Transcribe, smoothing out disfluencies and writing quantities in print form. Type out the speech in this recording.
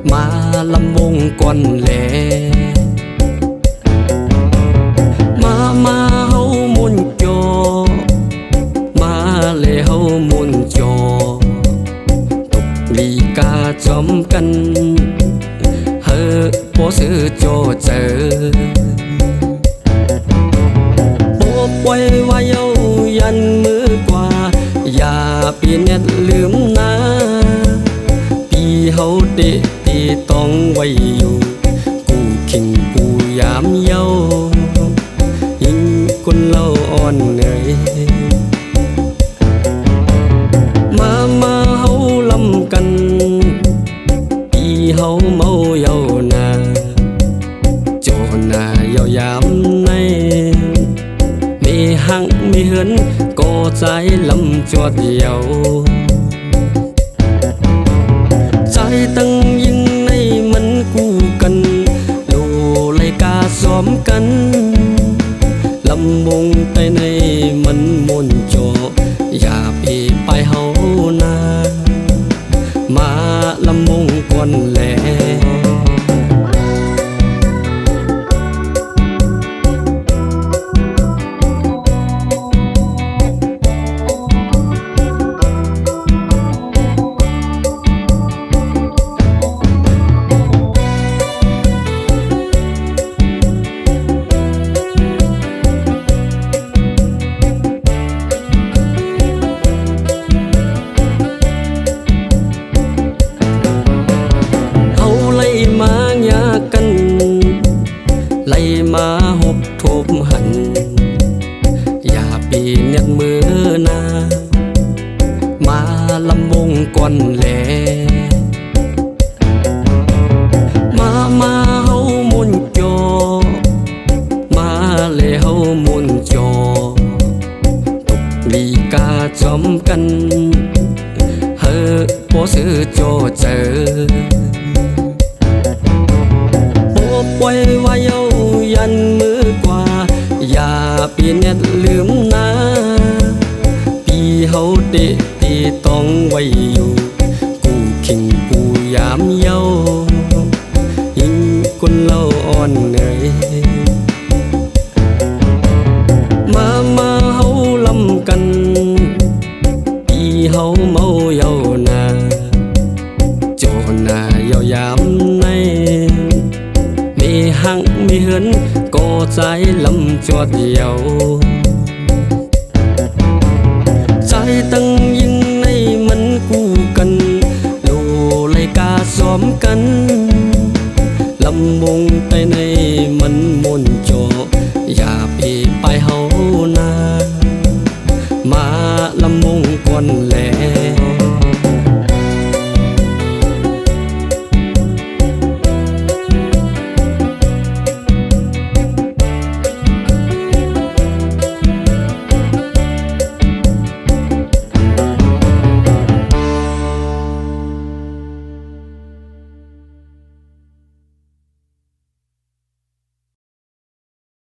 มาลำวงก่อนแลมาเฮามุนจอมาเลเฮามุนจอตกลีกาจอมกันเฮอพอซื้อจอเจอโปปล่อยไว้เอายันมือกว่าอย่าปีเน็ตลืมนะปีเฮาเตะตีต้องไว้อยู่กูขิงกูยามเย้ายิ่งคนเล่าอ่อนเหนื่อยมาเฮาลำกันปีเฮาเมาเย้านาโจนาเย้ายามในมีหังมีเหินก็ใจลำจอดเย้าใจตั้งยิ่งในมันกู้กันโลเลยกาซ้อมกันลำวงไปในมันมนจออย่าปีไปเฮานามาลำวงก่อนแลไล่มาหบทบหันอย่าปีเน็ดมือนามาลำวงก่อนแลมาเฮามุนจอมาเลเฮามุนจอตกลีกาจอมกันเฮอพอซื้อจอเจอปล่อยไว้เอายันมือกว่าอย่าปีเน็ตลืมนะปีเฮาเตะตีต้องไว้อยู่กูขิงกูยามเย้ายิ่งคนเล่าอ่อนเหนื่อยมาเฮาลำกันปีเฮาเมาเย้านาโจนาเย้ายามในมีหังมีเหินก็ใจลำจอดเย้าใจตั้งยิ่งในมันกู้กันโลเลยกาซ้อมกันลำวงไปในมันมนจออย่าปีไปเฮานามาลำวงก่อนแล